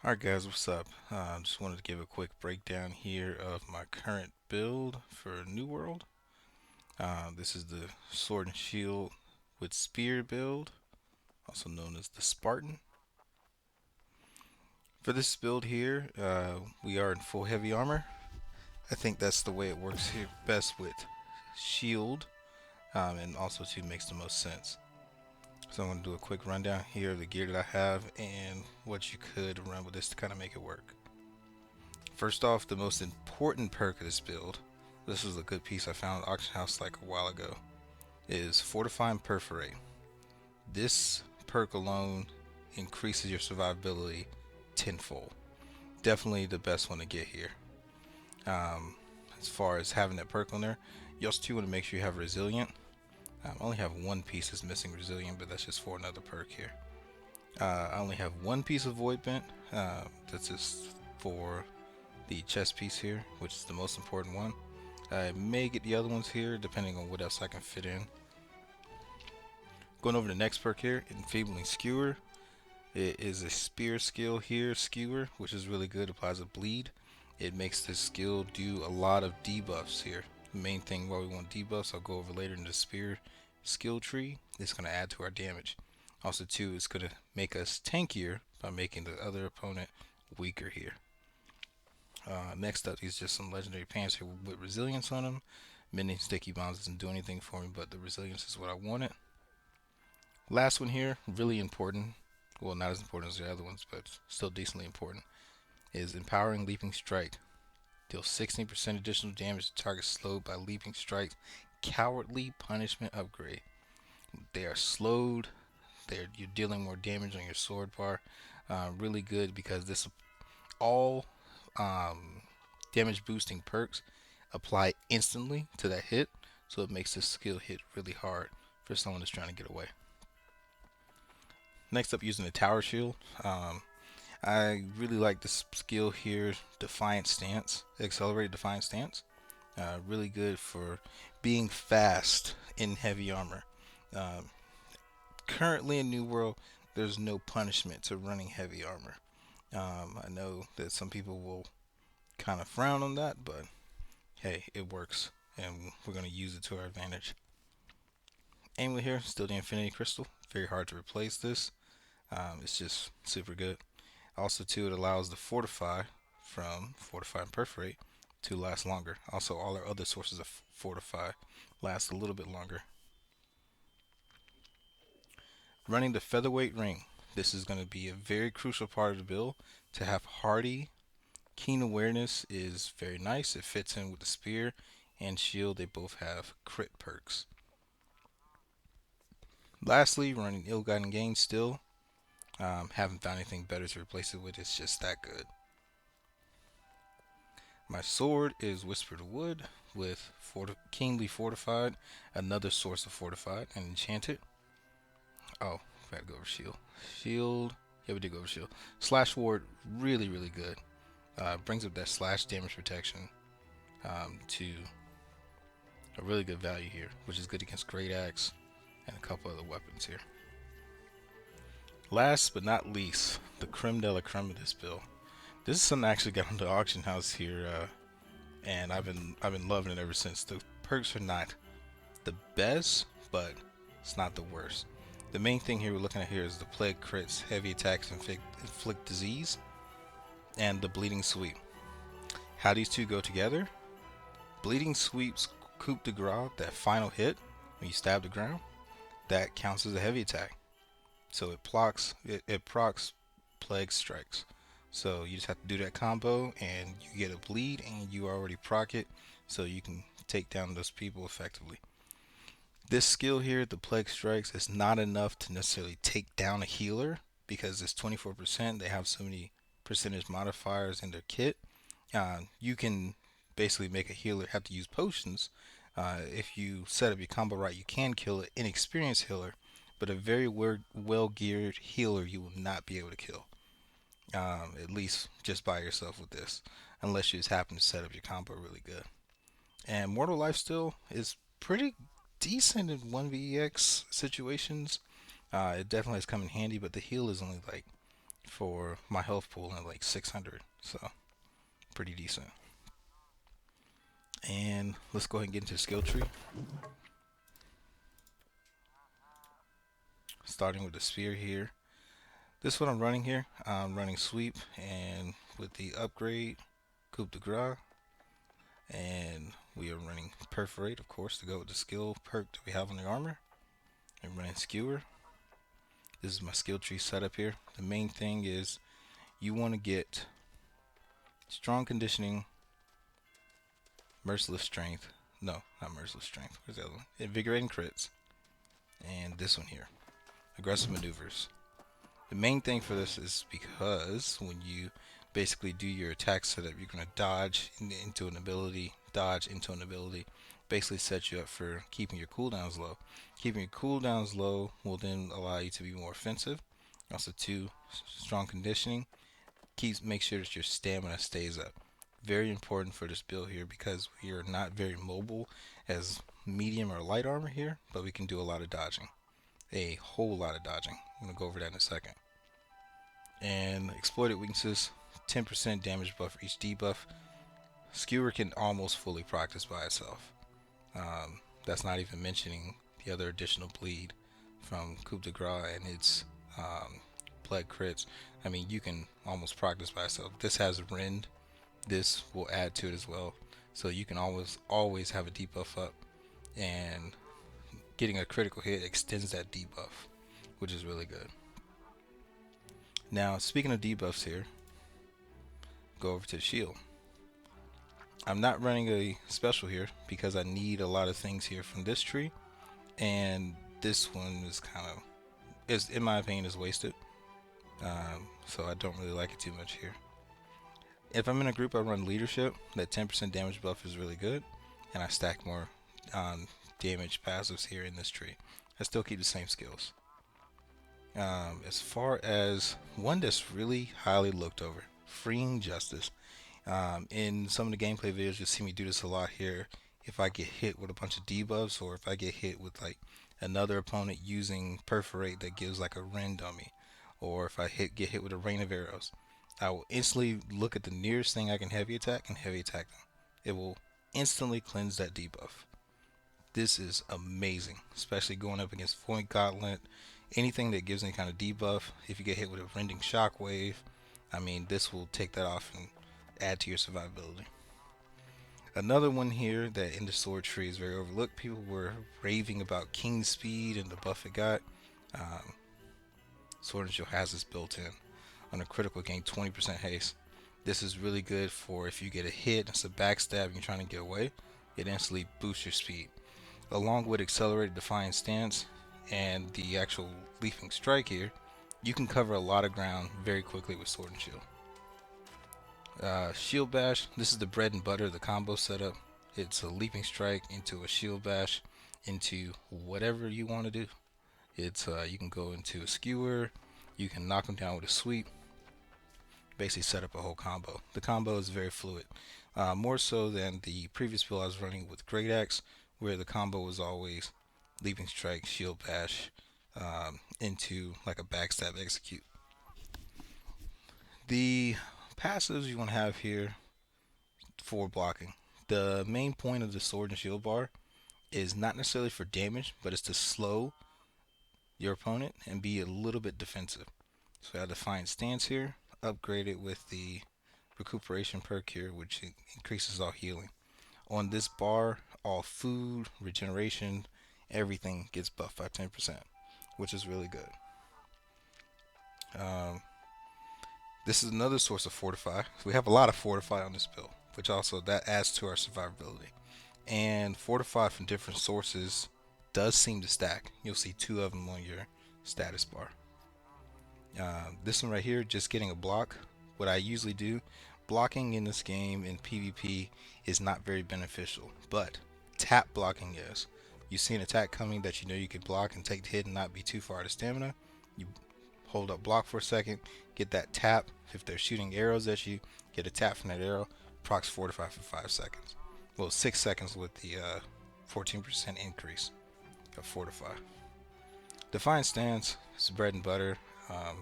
Alright guys, what's up? Just wanted to give a quick breakdown here of my current build for New World. This is the Sword and Shield with Spear build, also known as the Spartan. For this build here, we are in full heavy armor. I think that's the way it works here best with shield, and also too makes the most sense. So I'm going to do a quick rundown here of the gear that I have and what you could run with this to kind of make it work. First off, the most important perk of this build, this was a good piece I found at auction house like a while ago, is Fortify and Perforate. This perk alone increases your survivability tenfold. Definitely the best one to get here. Um, as far as having that perk on there, you also too want to make sure you have Resilient. I only have one piece that's missing Resilient, but that's just for another perk here. I only have one piece of Void Bent. That's just for the chest piece here, which is the most important one. I may get the other ones here depending on what else I can fit in. Going over the next perk here, Enfeebling Skewer. It is a spear skill here, Skewer, which is really good, applies a bleed. It makes this skill do a lot of debuffs here. The main thing why we want debuffs, I'll go over later in the spear skill tree. It's going to add to our damage. Also too, it's going to make us tankier by making the other opponent weaker here. Next up is just some legendary pants here with resilience on them. Mending sticky bombs doesn't do anything for me, but the resilience is what I wanted. Last one here, really important. Well, not as important as the other ones, but still decently important. Is empowering leaping strike. Deals 16% additional damage to target slowed by leaping strikes. Cowardly punishment upgrade. They are slowed. You're dealing more damage on your sword bar. Really good because this all damage boosting perks apply instantly to that hit, so it makes this skill hit really hard for someone that's trying to get away. Next up, using the tower shield. I really like this skill here, Defiant Stance, Accelerated Defiant Stance. Really good for being fast in heavy armor. Um, Currently in New World, there's no punishment to running heavy armor. I know that some people will kind of frown on that, but hey, it works, and we're going to use it to our advantage. Amulet here, still the Infinity Crystal. Very hard to replace this. It's just super good. Also, too, it allows the Fortify from Fortify and Perforate to last longer. Also, all our other sources of Fortify last a little bit longer. Running the Featherweight Ring. This is going to be a very crucial part of the build. To have Hardy, Keen Awareness is very nice. It fits in with the Spear and Shield. They both have crit perks. Lastly, running Ill-Gotten Gain still. Haven't found anything better to replace it with. It's just that good. My sword is Whispered Wood with Keenly Fortified, another source of Fortified, and Enchanted. Oh, I gotta go over Shield. Shield. Yeah, we did go over Shield. Slash Ward, really, really good. Brings up that slash damage protection to a really good value here, which is good against Great Axe and a couple other weapons here. Last but not least, the creme de la creme of this build. This is something I actually got on the auction house here, and I've been loving it ever since. The perks are not the best, but it's not the worst. The main thing here we're looking at here is the plague crits, heavy attacks, inflict disease, and the bleeding sweep. How these two go together? Bleeding sweeps coup de grace, that final hit when you stab the ground, that counts as a heavy attack. So it procs plague strikes. So you just have to do that combo and you get a bleed and you already proc it, so you can take down those people effectively. This skill here, the plague strikes, is not enough to necessarily take down a healer because it's 24%. They have so many percentage modifiers in their kit. You can basically make a healer have to use potions. If you set up your combo right, you can kill an inexperienced healer, but a very well geared healer you will not be able to kill. At least just by yourself with this, unless you just happen to set up your combo really good. And Mortal Lifesteal is pretty decent in 1vx situations. It definitely has come in handy, but the heal is only like for my health pool at like 600, so pretty decent. And let's go ahead and get into the skill tree. Starting with the spear here. This is what I'm running here. I'm running sweep and with the upgrade, coup de grace. And we are running perforate, of course, to go with the skill perk that we have on the armor. I'm running skewer. This is my skill tree setup here. The main thing is you want to get strong conditioning, merciless strength. No, not merciless strength. Where's the other one? Invigorating crits. And this one here, aggressive maneuvers. The main thing for this is because when you basically do your attack setup, you're going to dodge into an ability, basically set you up for keeping your cooldowns low. Keeping your cooldowns low will then allow you to be more offensive. Also, two, strong conditioning make sure that your stamina stays up. Very important for this build here because we are not very mobile as medium or light armor here, but we can do a lot of dodging. A whole lot of dodging. I'm going to go over that in a second. And exploited weaknesses, 10% damage buff for each debuff. Skewer can almost fully practice by itself. That's not even mentioning the other additional bleed from coup de grace and its plague crits. I mean, you can almost practice by itself. This has rend. This will add to it as well. So you can always have a debuff up, and getting a critical hit extends that debuff, which is really good. Now, speaking of debuffs here, go over to the shield. I'm not running a special here because I need a lot of things here from this tree, and this one is in my opinion, is wasted. So I don't really like it too much here. If I'm in a group, I run leadership. That 10% damage buff is really good, and I stack more damage passives here in this tree. I still keep the same skills. As far as one that's really highly looked over, freeing justice. In some of the gameplay videos, you'll see me do this a lot here. If I get hit with a bunch of debuffs, or if I get hit with like another opponent using perforate that gives like a rend on me, or if I get hit with a rain of arrows, I will instantly look at the nearest thing I can heavy attack and heavy attack them. It will instantly cleanse that debuff. This is amazing, especially going up against Void Gauntlet, anything that gives any kind of debuff. If you get hit with a rending shockwave, I mean, this will take that off and add to your survivability. Another one here that in the sword tree is very overlooked. People were raving about King Speed and the buff it got. Sword and Shield has this built in. On a critical, gain 20% haste. This is really good for if you get a hit, it's a backstab and you're trying to get away. It instantly boosts your speed. Along with accelerated defiant stance and the actual leaping strike here, you can cover a lot of ground very quickly with Sword and Shield. Shield bash, this is the bread and butter, the combo setup. It's a leaping strike into a shield bash into whatever you want to do. It's you can go into a skewer, you can knock them down with a sweep, basically set up a whole combo. The combo is very fluid, more so than the previous build I was running with Great Axe, where the combo was always leaping strike, shield bash, into like a backstab execute. The passives you want to have here for blocking. The main point of the sword and shield bar is not necessarily for damage, but it's to slow your opponent and be a little bit defensive. So I have Defiant Stance here, upgrade it with the recuperation perk here, which increases all healing. On this bar, all food, regeneration, everything gets buffed by 10%, which is really good. This is another source of fortify. We have a lot of fortify on this build, which also that adds to our survivability. And fortify from different sources does seem to stack. You'll see 2 of them on your status bar. This one right here, just getting a block. What I usually do, blocking in this game in PvP is not very beneficial, but tap blocking is. You see an attack coming that you know you can block and take the hit and not be too far out of stamina. You hold up block for a second, get that tap. If they're shooting arrows at you, get a tap from that arrow, procs fortify for 5 seconds. Well, 6 seconds with the 14% increase of fortify. Defiant Stance is bread and butter,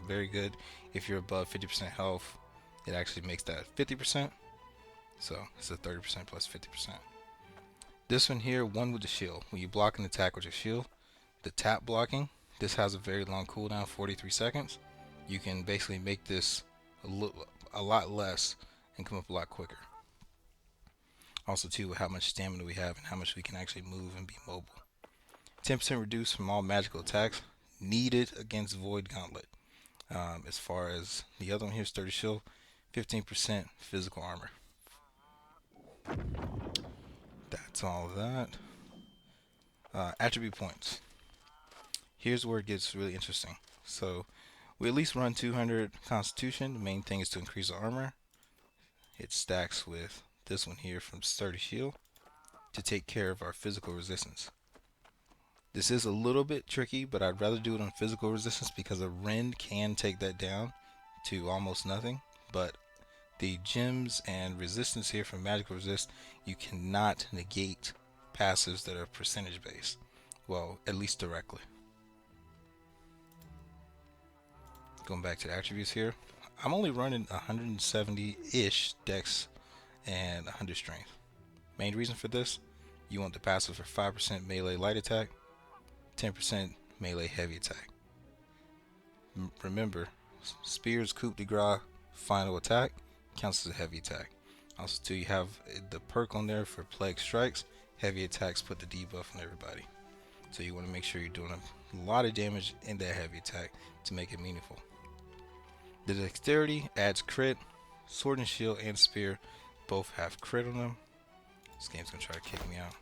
very good. If you're above 50% health, it actually makes that 50%. So it's a 30% plus 50%. This one here, one with the shield. When you block an attack with your shield, the tap blocking, this has a very long cooldown, 43 seconds. You can basically make this a lot less and come up a lot quicker. Also too, with how much stamina we have and how much we can actually move and be mobile. 10% reduced from all magical attacks needed against Void Gauntlet. As far as the other one here, Sturdy Shield, 15% physical armor. That's all of that. Attribute points. Here's where it gets really interesting. So we at least run 200 Constitution. The main thing is to increase the armor. It stacks with this one here from Sturdy Shield to take care of our physical resistance. This is a little bit tricky, but I'd rather do it on physical resistance because a rend can take that down to almost nothing. But the gems and resistance here from magical resist, you cannot negate passives that are percentage based. Well, at least directly. Going back to the attributes here, I'm only running 170-ish dex and 100 strength. Main reason for this, you want the passive for 5% melee light attack, 10% melee heavy attack. Remember, Spear's coup de grace final attack counts as a heavy attack. Also too, you have the perk on there for plague strikes. Heavy attacks put the debuff on everybody. So you want to make sure you're doing a lot of damage in that heavy attack to make it meaningful. The dexterity adds crit. Sword and shield and spear both have crit on them. This game's gonna try to kick me out.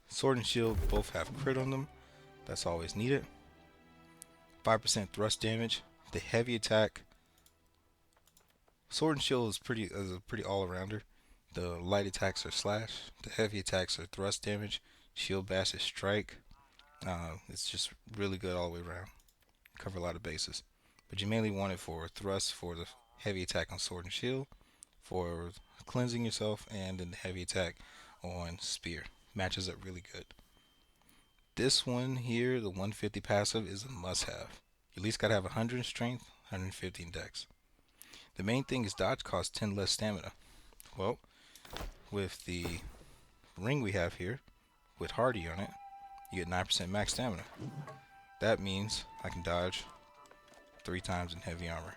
Sword and shield both have crit on them. That's always needed. 5% thrust damage. The heavy attack. Sword and shield is a pretty all-arounder. The light attacks are slash. The heavy attacks are thrust damage. Shield bash is strike. It's just really good all the way around. Cover a lot of bases. But you mainly want it for thrust for the heavy attack on sword and shield, for cleansing yourself, and then the heavy attack on spear. Matches up really good. This one here, the 150 passive, is a must-have. You at least gotta have 100 in strength, 150 in dex. The main thing is dodge costs 10 less stamina. Well, with the ring we have here, with Hardy on it, you get 9% max stamina. That means I can dodge 3 times in heavy armor.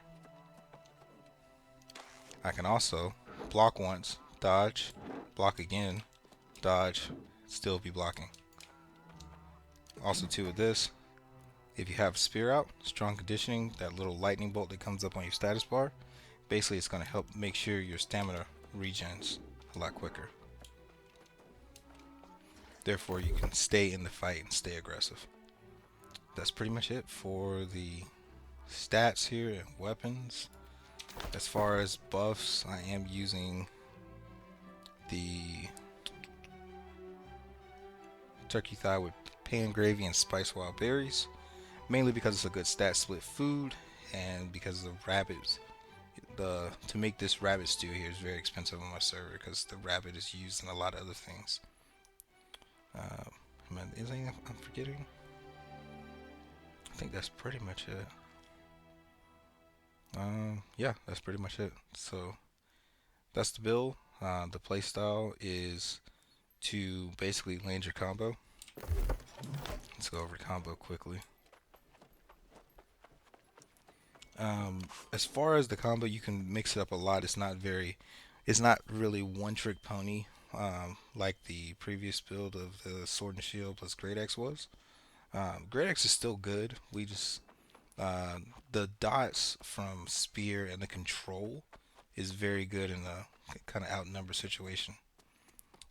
I can also block once, dodge, block again, dodge, still be blocking. Also too with this, if you have spear out, strong conditioning, that little lightning bolt that comes up on your status bar, basically it's going to help make sure your stamina regens a lot quicker. Therefore you can stay in the fight and stay aggressive. That's pretty much it for the stats here and weapons. As far as buffs, I am using the turkey thigh with pan gravy and spiced wild berries, mainly because it's a good stat split food and because of the rabbits. To make this rabbit stew here is very expensive on my server because the rabbit is used in a lot of other things. Is there anything I'm forgetting? I think that's pretty much it. Yeah, that's pretty much it. So that's the build. The playstyle is to basically land your combo. Let's go over combo quickly. As far as the combo, you can mix it up a lot. It's not really one trick pony like the previous build of the sword and shield plus great axe was. Great axe is still good. We just the dots from spear and the control is very good in a kind of outnumber situation.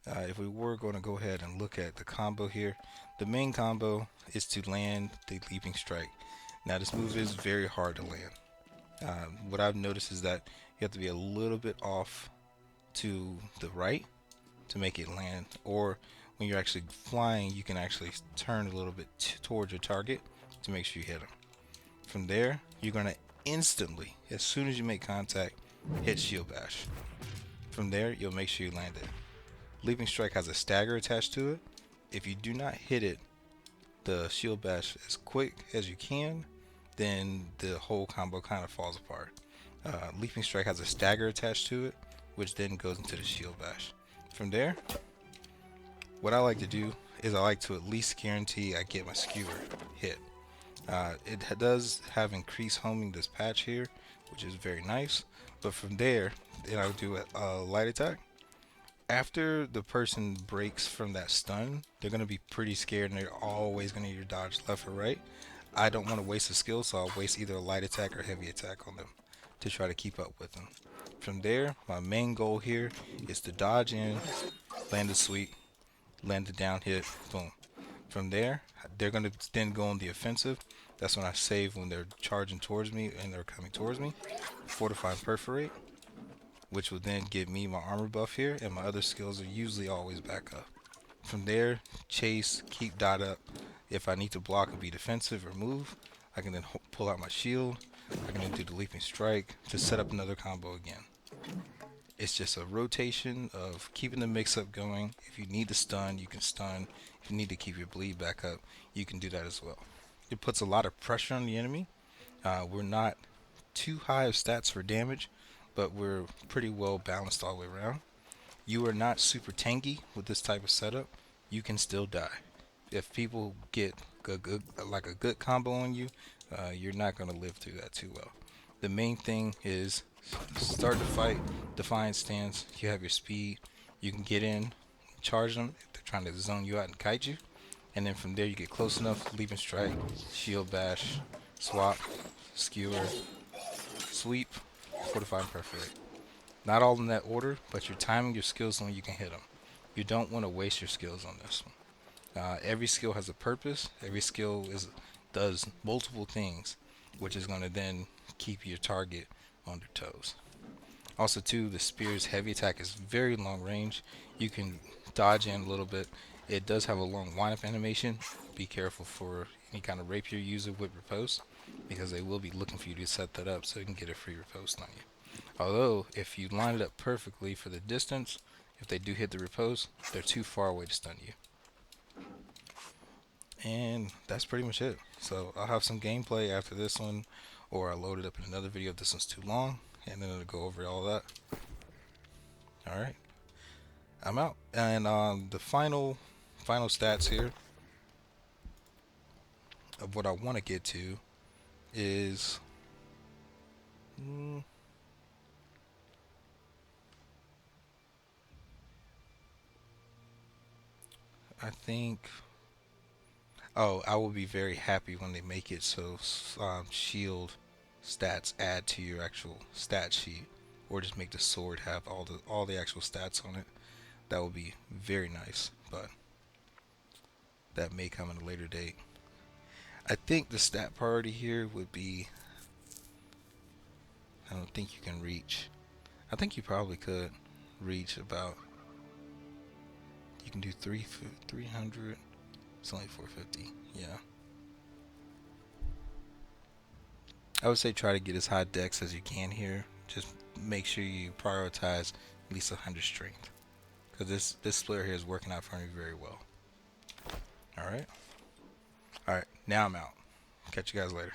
If we were going to go ahead and look at the combo here, the main combo is to land the leaping strike. Now this move is very hard to land. What I've noticed is that you have to be a little bit off to the right to make it land, or when you're actually flying you can actually turn a little bit towards your target to make sure you hit them. From there you're going to instantly, as soon as you make contact, hit shield bash. From there you'll make sure you land it. Leaping strike has a stagger attached to it. If you do not hit it the shield bash as quick as you can, then the whole combo kind of falls apart. Leaping strike has a stagger attached to it, which then goes into the shield bash. From there, what I like to do is I like to at least guarantee I get my skewer hit. It does have increased homing this patch here, which is very nice. But from there, then I'll do a light attack. After the person breaks from that stun, they're going to be pretty scared and they're always going to either dodge left or right. I don't want to waste a skill, so I'll waste either a light attack or heavy attack on them to try to keep up with them. From there, my main goal here is to dodge in, land a sweep, land a down hit, boom. From there, they're going to then go on the offensive. That's when I save when they're charging towards me and they're coming towards me. Fortify and perforate, which will then give me my armor buff here, and my other skills are usually always back up. From there, chase, keep dot up. If I need to block and be defensive or move, I can then pull out my shield. I can then do the leaping strike to set up another combo again. It's just a rotation of keeping the mix-up going. If you need to stun, you can stun. If you need to keep your bleed back up, you can do that as well. It puts a lot of pressure on the enemy. We're not too high of stats for damage, but we're pretty well balanced all the way around. You are not super tanky with this type of setup. You can still die. If people get a good combo on you, you're not going to live through that too well. The main thing is start the fight, defiant stance. You have your speed. You can get in, charge them if they're trying to zone you out and kite you. And then from there you get close enough, leaping strike, shield bash, swap, skewer, sweep, fortify, and perforate. Not all in that order, but you're timing your skills when you can hit them. You don't want to waste your skills on this one. Every skill has a purpose. Every skill does multiple things, which is going to then keep your target on their toes. Also, too, the spear's heavy attack is very long range. You can dodge in a little bit. It does have a long wind-up animation. Be careful for any kind of rapier user with riposte, because they will be looking for you to set that up so you can get a free riposte on you. Although, if you line it up perfectly for the distance, if they do hit the riposte, they're too far away to stun you. And that's pretty much it. So I'll have some gameplay after this one, or I'll load it up in another video if this one's too long, and then it'll go over all that. Alright, I'm out. And the final stats here of what I want to get to is I think I will be very happy when they make it so shield stats add to your actual stat sheet, or just make the sword have all the actual stats on it. That would be very nice, but that may come at a later date. I think the stat priority here would be, I don't think you can reach. I think you probably could reach about, you can do 300. It's only 450. Yeah. I would say try to get as high dex as you can here. Just make sure you prioritize at least 100 strength, because this splitter here is working out for me very well. All right. Now I'm out. Catch you guys later.